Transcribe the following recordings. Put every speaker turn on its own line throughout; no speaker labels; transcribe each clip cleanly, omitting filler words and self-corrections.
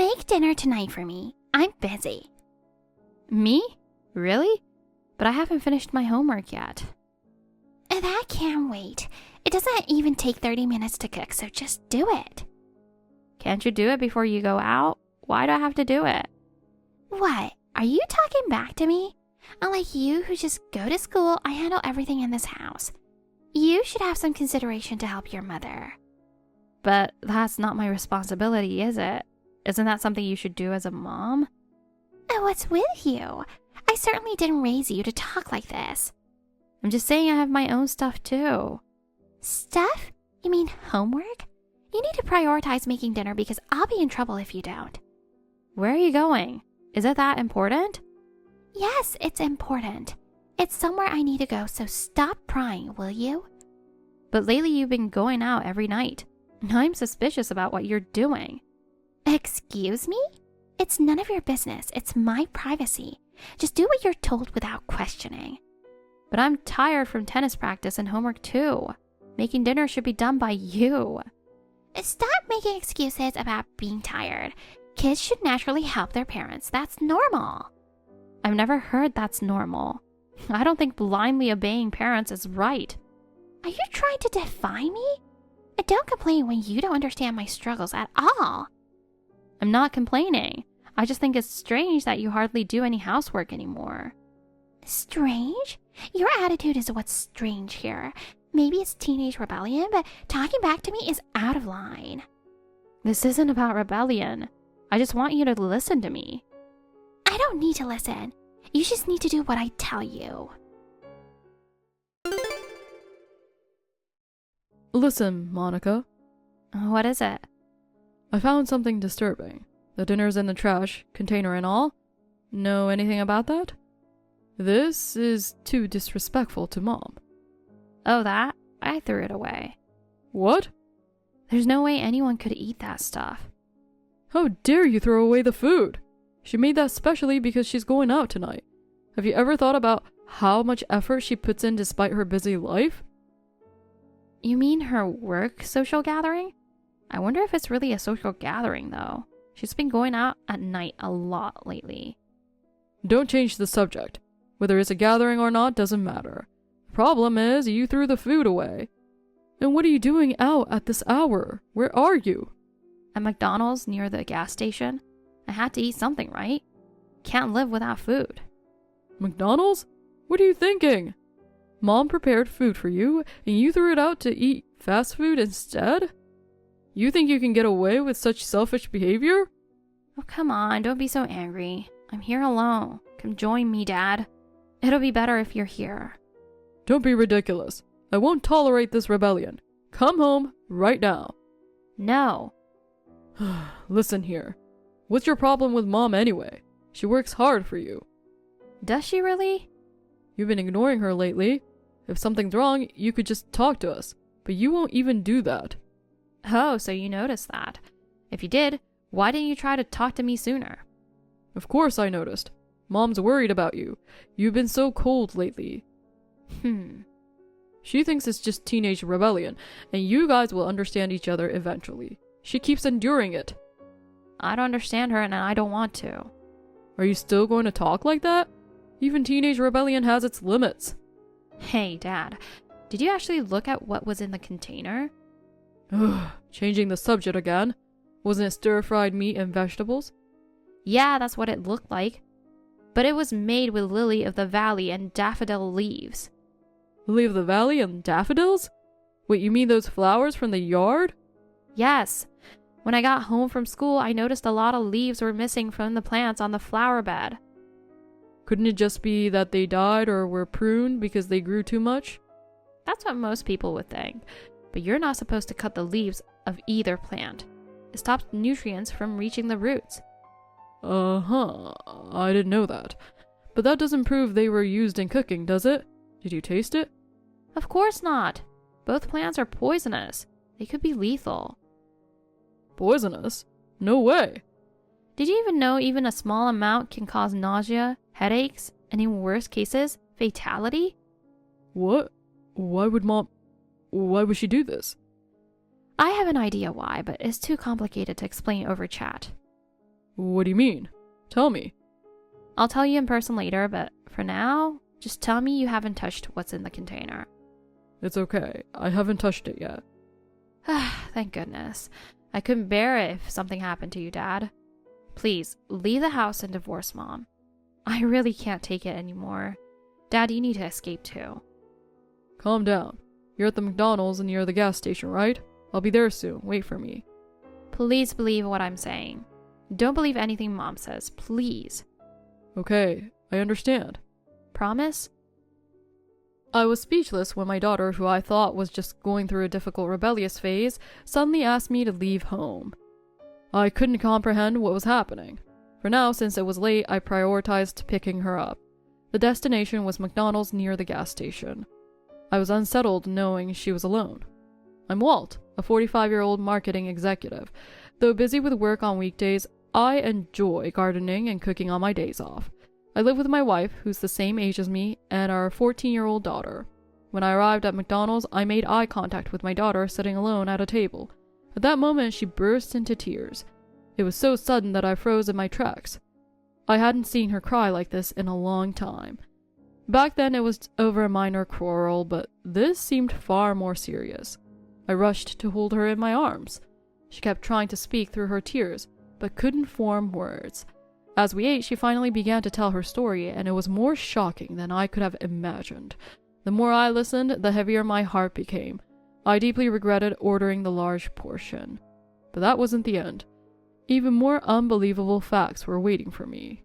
Make dinner tonight for me. I'm busy.
Me? Really? But I haven't finished my homework yet.
That can't wait. It doesn't even take 30 minutes to cook, so just do it.
Can't you do it before you go out? Why do I have to do it?
What? Are you talking back to me? Unlike you who just go to school, I handle everything in this house. You should have some consideration to help your mother.
But that's not my responsibility, is it? Isn't that something you should do as a mom?
What's with you? I certainly didn't raise you to talk like this.
I'm just saying I have my own stuff too.
Stuff? You mean homework? You need to prioritize making dinner because I'll be in trouble if you don't.
Where are you going? Is it that important?
Yes, it's important. It's somewhere I need to go, so stop prying, will you?
But lately you've been going out every night. I'm suspicious about what you're doing.
Excuse me? It's none of your business. It's my privacy. Just do what you're told without questioning.
But I'm tired from tennis practice and homework too. Making dinner should be done by you.
Stop making excuses about being tired. Kids should naturally help their parents. That's normal.
I've never heard that's normal. I don't think blindly obeying parents is right.
Are you trying to defy me? Don't complain when you don't understand my struggles at all.
I'm not complaining. I just think it's strange that you hardly do any housework anymore.
Strange? Your attitude is what's strange here. Maybe it's teenage rebellion, but talking back to me is out of line.
This isn't about rebellion. I just want you to listen to me.
I don't need to listen. You just need to do what I tell you.
Listen, Monica.
What is it?
I found something disturbing. The dinner's in the trash, container and all. Know anything about that? This is too disrespectful to Mom.
Oh, that? I threw it away.
What?
There's no way anyone could eat that stuff.
How dare you throw away the food? She made that specially because she's going out tonight. Have you ever thought about how much effort she puts in despite her busy life?
You mean her work social gathering? I wonder if it's really a social gathering, though. She's been going out at night a lot lately.
Don't change the subject. Whether it's a gathering or not doesn't matter. The problem is you threw the food away. And what are you doing out at this hour? Where are you?
At McDonald's near the gas station. I had to eat something, right? Can't live without food.
McDonald's? What are you thinking? Mom prepared food for you, and you threw it out to eat fast food instead? You think you can get away with such selfish behavior?
Oh, come on, don't be so angry. I'm here alone. Come join me, Dad. It'll be better if you're here.
Don't be ridiculous. I won't tolerate this rebellion. Come home right now.
No.
Listen here. What's your problem with Mom anyway? She works hard for you.
Does she really?
You've been ignoring her lately. If something's wrong, you could just talk to us. But you won't even do that.
Oh, so you noticed that. If you did, why didn't you try to talk to me sooner?
Of course I noticed. Mom's worried about you. You've been so cold lately. She thinks it's just teenage rebellion, and you guys will understand each other eventually. She keeps enduring it.
I don't understand her and I don't want to.
Are you still going to talk like that? Even teenage rebellion has its limits.
Hey, Dad, did you actually look at what was in the container?
Changing the subject again. Wasn't it stir-fried meat and vegetables?
Yeah, that's what it looked like. But it was made with lily of the valley and daffodil leaves.
Lily of the valley and daffodils? Wait, you mean those flowers from the yard?
Yes. When I got home from school, I noticed a lot of leaves were missing from the plants on the flower bed.
Couldn't it just be that they died or were pruned because they grew too much?
That's what most people would think. But you're not supposed to cut the leaves of either plant. It stops nutrients from reaching the roots.
I didn't know that. But that doesn't prove they were used in cooking, does it? Did you taste it?
Of course not. Both plants are poisonous. They could be lethal.
Poisonous? No way.
Did you even know even a small amount can cause nausea, headaches, and in worst cases, fatality?
What? Why would she do this?
I have an idea why, but it's too complicated to explain over chat.
What do you mean? Tell me.
I'll tell you in person later, but for now, just tell me you haven't touched what's in the container.
It's okay. I haven't touched it yet.
Thank goodness. I couldn't bear it if something happened to you, Dad. Please, leave the house and divorce Mom. I really can't take it anymore. Dad, you need to escape too.
Calm down. You're at the McDonald's near the gas station, right? I'll be there soon. Wait for me.
Please believe what I'm saying. Don't believe anything Mom says, please.
Okay, I understand.
Promise?
I was speechless when my daughter, who I thought was just going through a difficult rebellious phase, suddenly asked me to leave home. I couldn't comprehend what was happening. For now, since it was late, I prioritized picking her up. The destination was McDonald's near the gas station. I was unsettled knowing she was alone. I'm Walt, a 45-year-old marketing executive. Though busy with work on weekdays, I enjoy gardening and cooking on my days off. I live with my wife, who's the same age as me, and our 14-year-old daughter. When I arrived at McDonald's, I made eye contact with my daughter sitting alone at a table. At that moment, she burst into tears. It was so sudden that I froze in my tracks. I hadn't seen her cry like this in a long time. Back then, it was over a minor quarrel, but this seemed far more serious. I rushed to hold her in my arms. She kept trying to speak through her tears, but couldn't form words. As we ate, she finally began to tell her story, and it was more shocking than I could have imagined. The more I listened, the heavier my heart became. I deeply regretted ordering the large portion. But that wasn't the end. Even more unbelievable facts were waiting for me.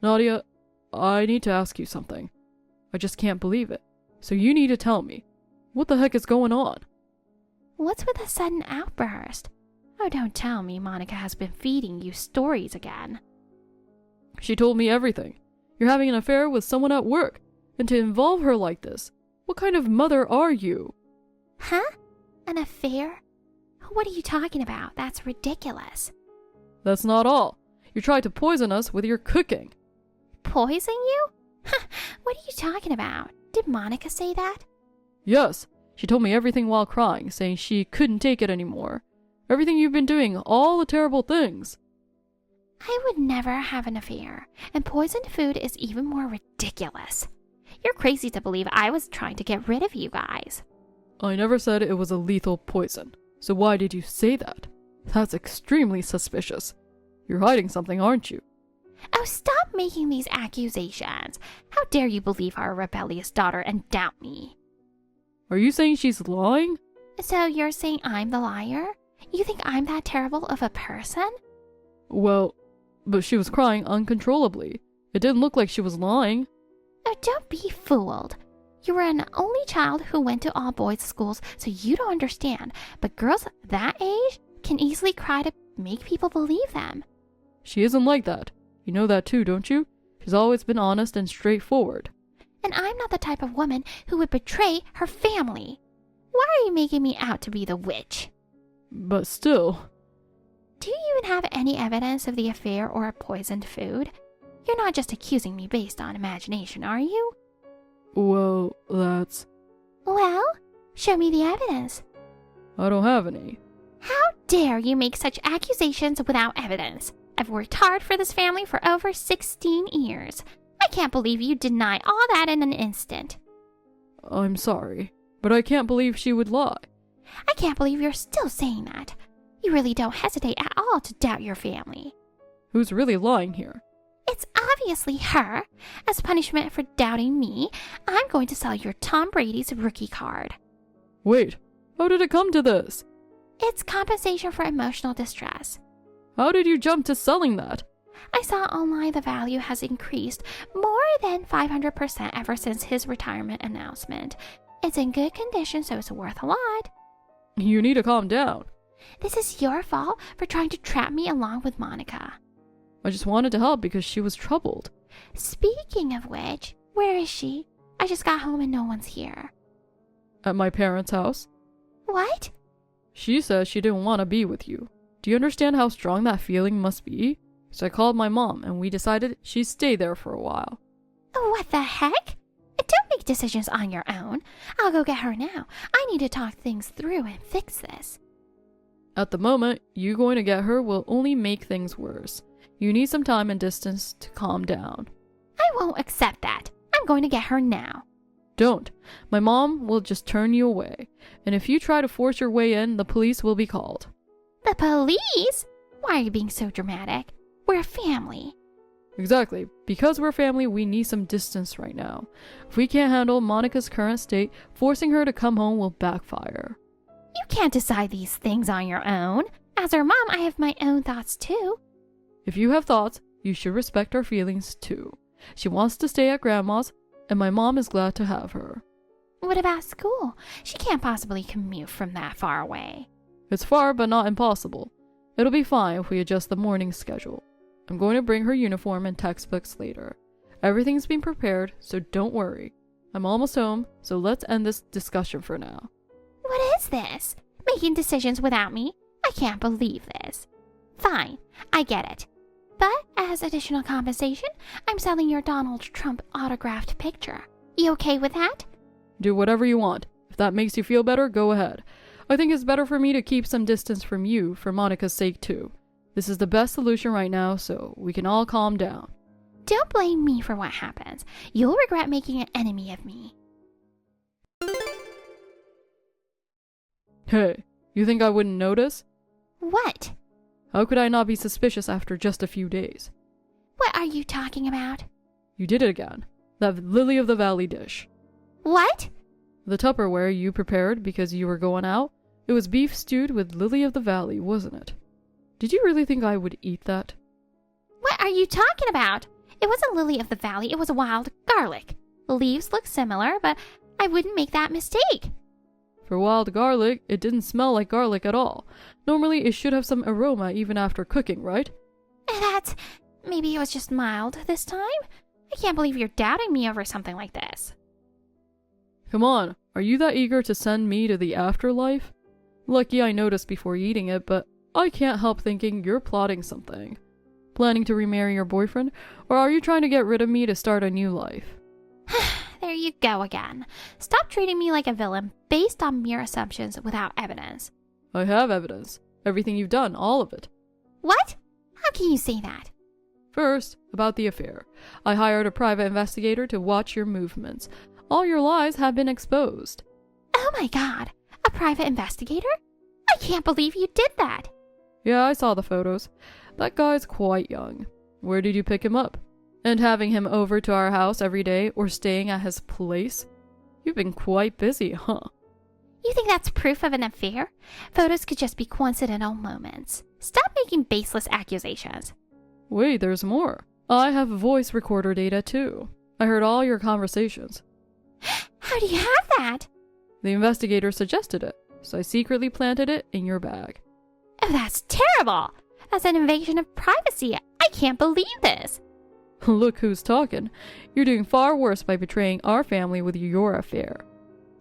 Nadia, I need to ask you something. I just can't believe it. So you need to tell me. What the heck is going on?
What's with the sudden outburst? Oh, don't tell me Monica has been feeding you stories again.
She told me everything. You're having an affair with someone at work. And to involve her like this, what kind of mother are you?
Huh? An affair? What are you talking about? That's ridiculous.
That's not all. You tried to poison us with your cooking.
Poison you? Huh, what are you talking about? Did Monica say that?
Yes. She told me everything while crying, saying she couldn't take it anymore. Everything you've been doing, all the terrible things.
I would never have an affair, and poisoned food is even more ridiculous. You're crazy to believe I was trying to get rid of you guys.
I never said it was a lethal poison, so why did you say that? That's extremely suspicious. You're hiding something, aren't you?
Oh, stop making these accusations. How dare you believe our rebellious daughter and doubt me?
Are you saying she's lying?
So you're saying I'm the liar? You think I'm that terrible of a person?
Well, but she was crying uncontrollably. It didn't look like she was lying.
Oh, don't be fooled. You were an only child who went to all boys schools, so you don't understand. But girls that age can easily cry to make people believe them.
She isn't like that. You know that too, don't you? She's always been honest and straightforward.
And I'm not the type of woman who would betray her family. Why are you making me out to be the witch?
But still...
Do you even have any evidence of the affair or poisoned food? You're not just accusing me based on imagination, are you?
Well, that's...
Well, show me the evidence.
I don't have any.
How dare you make such accusations without evidence? I've worked hard for this family for over 16 years. I can't believe you deny all that in an instant.
I'm sorry, but I can't believe she would lie.
I can't believe you're still saying that. You really don't hesitate at all to doubt your family.
Who's really lying here?
It's obviously her. As punishment for doubting me, I'm going to sell your Tom Brady's rookie card.
Wait, how did it come to this?
It's compensation for emotional distress.
How did you jump to selling that?
I saw online the value has increased more than 500% ever since his retirement announcement. It's in good condition, so it's worth a lot.
You need to calm down.
This is your fault for trying to trap me along with Monica.
I just wanted to help because she was troubled.
Speaking of which, where is she? I just got home and no one's here.
At my parents' house.
What?
She says she didn't want to be with you. Do you understand how strong that feeling must be? So I called my mom and we decided she'd stay there for a while.
What the heck? Don't make decisions on your own. I'll go get her now. I need to talk things through and fix this.
At the moment, you going to get her will only make things worse. You need some time and distance to calm down.
I won't accept that. I'm going to get her now.
Don't. My mom will just turn you away. And if you try to force your way in, the police will be called.
The police? Why are you being so dramatic? We're a family.
Exactly. Because we're family, we need some distance right now. If we can't handle Monica's current state, forcing her to come home will backfire.
You can't decide these things on your own. As her mom, I have my own thoughts too.
If you have thoughts, you should respect our feelings too. She wants to stay at Grandma's, and my mom is glad to have her.
What about school? She can't possibly commute from that far away.
It's far, but not impossible. It'll be fine if we adjust the morning schedule. I'm going to bring her uniform and textbooks later. Everything's been prepared, so don't worry. I'm almost home, so let's end this discussion for now.
What is this? Making decisions without me? I can't believe this. Fine, I get it. But as additional compensation, I'm selling your Donald Trump autographed picture. You okay with that?
Do whatever you want. If that makes you feel better, go ahead. I think it's better for me to keep some distance from you for Monica's sake too. This is the best solution right now, so we can all calm down.
Don't blame me for what happens. You'll regret making an enemy of me.
Hey, you think I wouldn't notice?
What?
How could I not be suspicious after just a few days?
What are you talking about?
You did it again. That lily of the valley dish.
What?
The Tupperware you prepared because you were going out? It was beef stewed with lily of the valley, wasn't it? Did you really think I would eat that?
What are you talking about? It wasn't lily of the valley, it was wild garlic. The leaves look similar, but I wouldn't make that mistake.
For wild garlic, it didn't smell like garlic at all. Normally, it should have some aroma even after cooking, right?
Maybe it was just mild this time? I can't believe you're doubting me over something like this.
Come on, are you that eager to send me to the afterlife? Lucky I noticed before eating it, but I can't help thinking you're plotting something. Planning to remarry your boyfriend, or are you trying to get rid of me to start a new life?
There you go again. Stop treating me like a villain based on mere assumptions without evidence.
I have evidence. Everything you've done, all of it.
What? How can you say that?
First, about the affair. I hired a private investigator to watch your movements. All your lies have been exposed.
Oh my god, a private investigator? I can't believe you did that.
Yeah, I saw the photos. That guy's quite young. Where did you pick him up? And having him over to our house every day or staying at his place? You've been quite busy, huh?
You think that's proof of an affair? Photos could just be coincidental moments. Stop making baseless accusations.
Wait, there's more. I have voice recorder data too. I heard all your conversations.
How do you have that?
The investigator suggested it, so I secretly planted it in your bag.
Oh, that's terrible. That's an invasion of privacy. I can't believe this.
Look who's talking. You're doing far worse by betraying our family with your affair.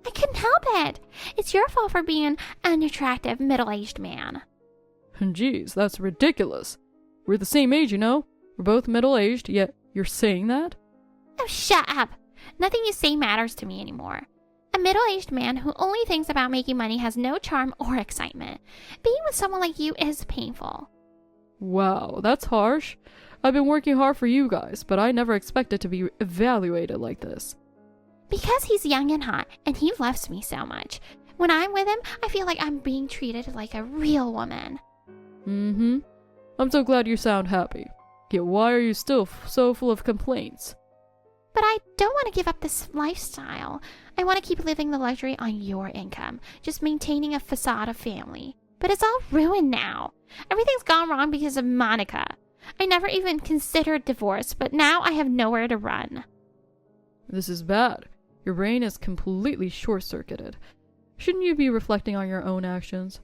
I couldn't help it. It's your fault for being an attractive middle-aged man.
Geez, that's ridiculous. We're the same age, you know. We're both middle-aged, yet you're saying that?
Oh, shut up. Nothing you say matters to me anymore. A middle-aged man who only thinks about making money has no charm or excitement. Being with someone like you is painful.
Wow, that's harsh. I've been working hard for you guys, but I never expected to be evaluated like this.
Because he's young and hot, and he loves me so much. When I'm with him, I feel like I'm being treated like a real woman.
Mm-hmm. I'm so glad you sound happy. Yet why are you still so full of complaints?
But I don't want to give up this lifestyle. I want to keep living the luxury on your income, just maintaining a facade of family. But it's all ruined now. Everything's gone wrong because of Monica. I never even considered divorce, but now I have nowhere to run.
This is bad. Your brain is completely short-circuited. Shouldn't you be reflecting on your own actions?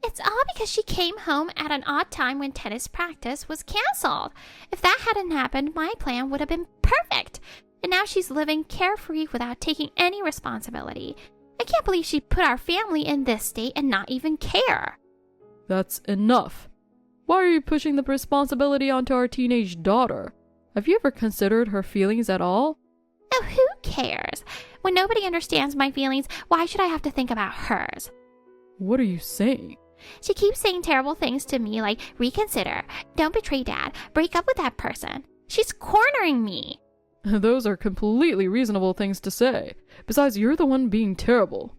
It's all because she came home at an odd time when tennis practice was canceled. If that hadn't happened, my plan would have been perfect. And now she's living carefree without taking any responsibility. I can't believe she put our family in this state and not even care.
That's enough. Why are you pushing the responsibility onto our teenage daughter? Have you ever considered her feelings at all?
Oh, who cares? When nobody understands my feelings, why should I have to think about hers?
What are you saying?
She keeps saying terrible things to me like, reconsider, don't betray Dad, break up with that person. She's cornering me.
Those are completely reasonable things to say. Besides, you're the one being terrible.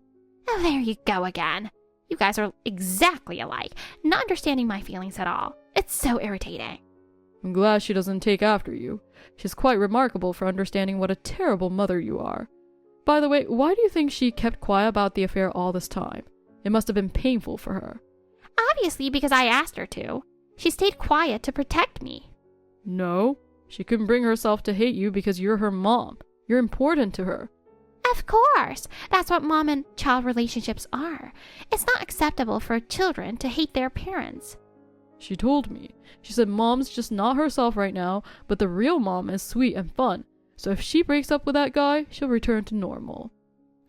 Oh, there you go again. You guys are exactly alike, not understanding my feelings at all. It's so irritating.
I'm glad she doesn't take after you. She's quite remarkable for understanding what a terrible mother you are. By the way, why do you think she kept quiet about the affair all this time? It must have been painful for her.
Obviously because I asked her to. She stayed quiet to protect me.
No, she couldn't bring herself to hate you because you're her mom. You're important to her.
Of course. That's what mom and child relationships are. It's not acceptable for children to hate their parents.
She told me. She said mom's just not herself right now, but the real mom is sweet and fun. So if she breaks up with that guy, she'll return to normal.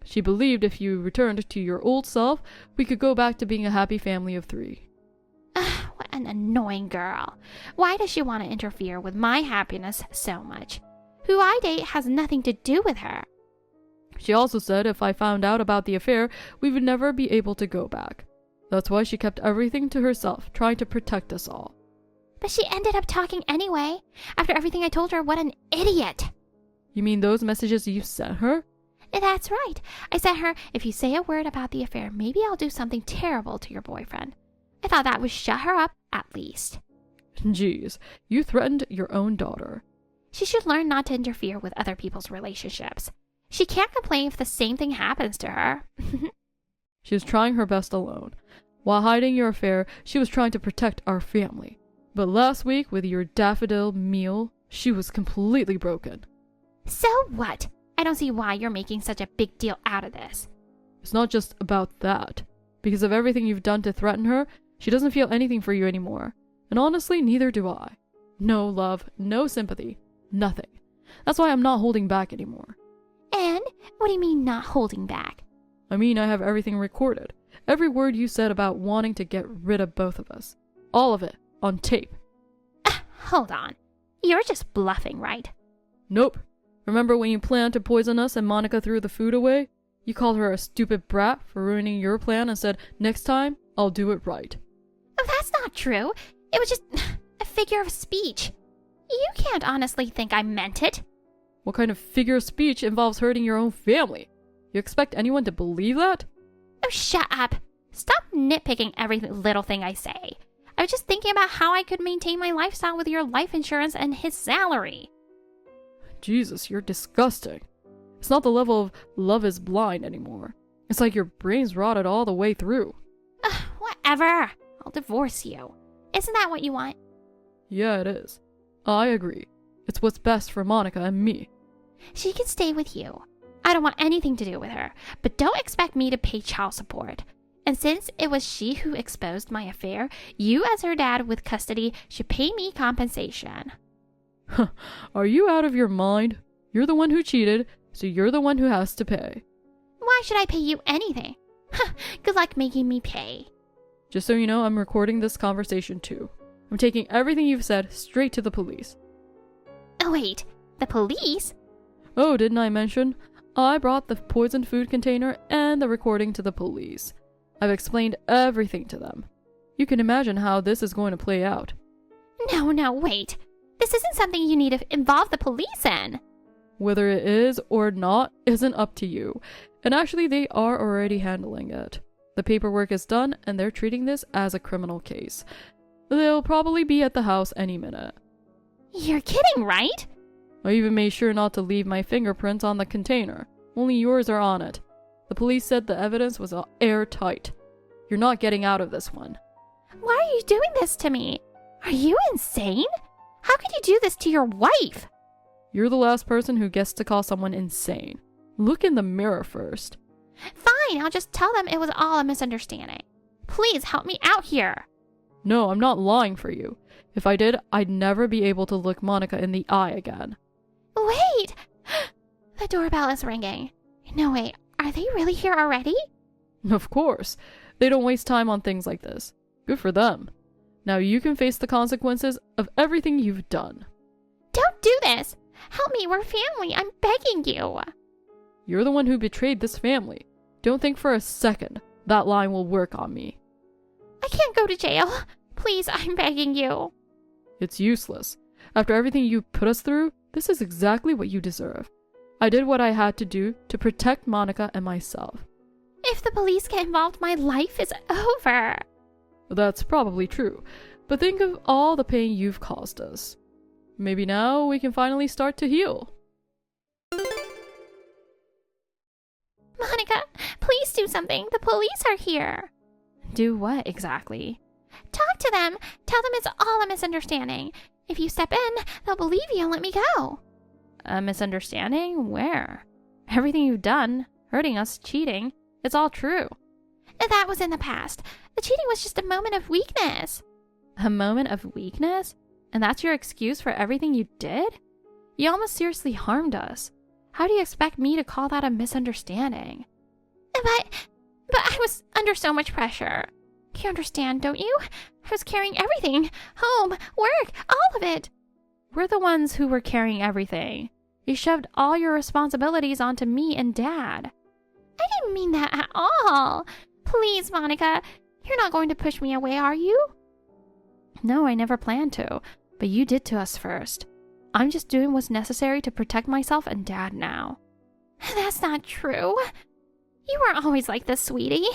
She believed if you returned to your old self, we could go back to being a happy family of 3.
What an annoying girl. Why does she want to interfere with my happiness so much? Who I date has nothing to do with her.
She also said if I found out about the affair, we would never be able to go back. That's why she kept everything to herself, trying to protect us all.
But she ended up talking anyway. After everything I told her, what an idiot.
You mean those messages you sent her?
That's right. I sent her, if you say a word about the affair, maybe I'll do something terrible to your boyfriend. I thought that would shut her up, at least.
Jeez, you threatened your own daughter.
She should learn not to interfere with other people's relationships. She can't complain if the same thing happens to her.
She was trying her best alone. While hiding your affair, she was trying to protect our family. But last week, with your daffodil meal, she was completely broken.
So what? I don't see why you're making such a big deal out of this.
It's not just about that. Because of everything you've done to threaten her, she doesn't feel anything for you anymore. And honestly, neither do I. No love, no sympathy, nothing. That's why I'm not holding back anymore.
And? What do you mean not holding back?
I mean, I have everything recorded. Every word you said about wanting to get rid of both of us. All of it, on tape.
Hold on. You're just bluffing, right?
Nope. Remember when you planned to poison us and Monica threw the food away? You called her a stupid brat for ruining your plan and said, next time, I'll do it right.
Oh, that's not true. It was just a figure of speech. You can't honestly think I meant it.
What kind of figure of speech involves hurting your own family? You expect anyone to believe that?
Oh, shut up. Stop nitpicking every little thing I say. I was just thinking about how I could maintain my lifestyle with your life insurance and his salary.
Jesus, you're disgusting. It's not the level of love is blind anymore. It's like your brain's rotted all the way through.
Whatever. I'll divorce you. Isn't that what you want?
Yeah, it is. I agree. It's what's best for Monica and me.
She can stay with you. I don't want anything to do with her, but don't expect me to pay child support. And since it was she who exposed my affair, you as her dad with custody should pay me compensation.
Are you out of your mind? You're the one who cheated, so you're the one who has to pay.
Why should I pay you anything? Good luck making me pay.
Just so you know, I'm recording this conversation too. I'm taking everything you've said straight to the police.
Oh wait, the police?
Oh, didn't I mention? I brought the poisoned food container and the recording to the police. I've explained everything to them. You can imagine how this is going to play out.
No, wait. This isn't something you need to involve the police in.
Whether it is or not isn't up to you. And actually, they are already handling it. The paperwork is done, and they're treating this as a criminal case. They'll probably be at the house any minute.
You're kidding, right?
I even made sure not to leave my fingerprints on the container. Only yours are on it. The police said the evidence was airtight. You're not getting out of this one.
Why are you doing this to me? Are you insane? How could you do this to your wife?
You're the last person who gets to call someone insane. Look in the mirror first.
Fine, I'll just tell them it was all a misunderstanding. Please help me out here.
No, I'm not lying for you. If I did, I'd never be able to look Monica in the eye again.
Wait! The doorbell is ringing. No, wait, are they really here already?
Of course. They don't waste time on things like this. Good for them. Now you can face the consequences of everything you've done.
Don't do this! Help me, we're family, I'm begging you.
You're the one who betrayed this family. Don't think for a second that line will work on me.
I can't go to jail. Please, I'm begging you.
It's useless. After everything you put us through, this is exactly what you deserve. I did what I had to do to protect Monica and myself.
If the police get involved, my life is over.
That's probably true, but think of all the pain you've caused us. Maybe now we can finally start to heal.
Monica, please do something. The police are here.
Do what exactly?
Talk to them. Tell them it's all a misunderstanding. If you step in, they'll believe you and let me go.
A misunderstanding? Where? Everything you've done, hurting us, cheating, it's all true.
That was in the past. The cheating was just a moment of weakness.
A moment of weakness? And that's your excuse for everything you did? You almost seriously harmed us. How do you expect me to call that a misunderstanding?
But I was under so much pressure. You understand, don't you? I was carrying everything. Home, work, all of it.
We're the ones who were carrying everything. You shoved all your responsibilities onto me and Dad.
I didn't mean that at all. Please, Monica, you're not going to push me away, are you?
No, I never planned to, but you did to us first. I'm just doing what's necessary to protect myself and Dad now.
That's not true. You weren't always like this, sweetie.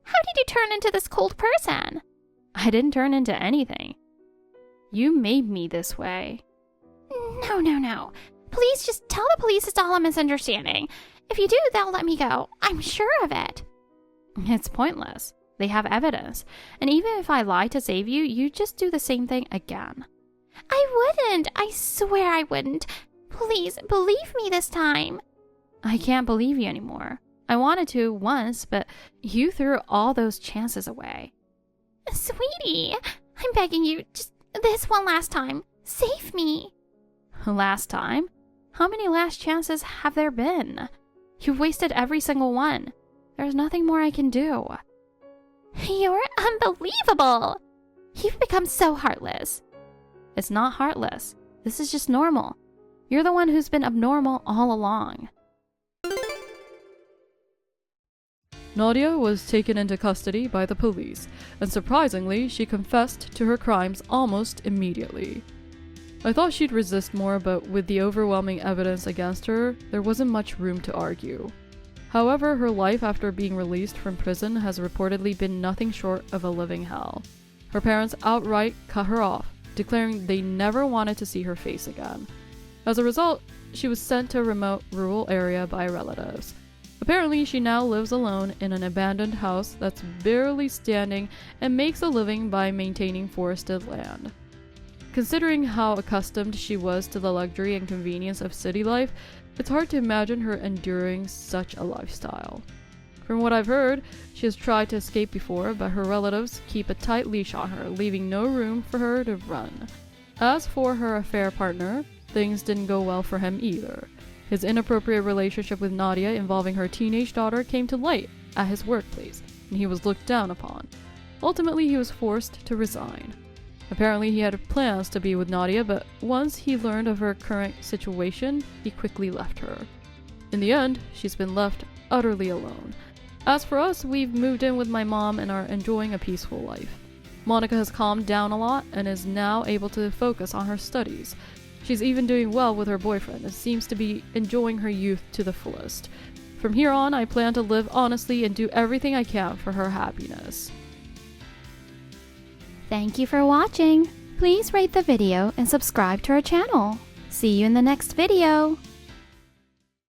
How did you turn into this cold person?
I didn't turn into anything. You made me this way.
No. Please just tell the police it's all a misunderstanding. If you do, they'll let me go. I'm sure of it.
It's pointless. They have evidence. And even if I lie to save you, you just do the same thing again.
I wouldn't. I swear I wouldn't. Please, believe me this time.
I can't believe you anymore. I wanted to once, but you threw all those chances away.
Sweetie, I'm begging you, just this one last time. Save me.
Last time? How many last chances have there been? You've wasted every single one. There's nothing more I can do.
You're unbelievable. You've become so heartless.
It's not heartless. This is just normal. You're the one who's been abnormal all along.
Nadia was taken into custody by the police, and surprisingly, she confessed to her crimes almost immediately. I thought she'd resist more, but with the overwhelming evidence against her, there wasn't much room to argue. However, her life after being released from prison has reportedly been nothing short of a living hell. Her parents outright cut her off, declaring they never wanted to see her face again. As a result, she was sent to a remote rural area by relatives. Apparently, she now lives alone in an abandoned house that's barely standing and makes a living by maintaining forested land. Considering how accustomed she was to the luxury and convenience of city life, it's hard to imagine her enduring such a lifestyle. From what I've heard, she has tried to escape before, but her relatives keep a tight leash on her, leaving no room for her to run. As for her affair partner, things didn't go well for him either. His inappropriate relationship with Nadia involving her teenage daughter came to light at his workplace, and he was looked down upon. Ultimately, he was forced to resign. Apparently, he had plans to be with Nadia, but once he learned of her current situation, he quickly left her. In the end, she's been left utterly alone. As for us, we've moved in with my mom and are enjoying a peaceful life. Monica has calmed down a lot and is now able to focus on her studies. She's even doing well with her boyfriend and seems to be enjoying her youth to the fullest. From here on, I plan to live honestly and do everything I can for her happiness.
Thank you for watching. Please rate the video and subscribe to our channel. See you in the next video.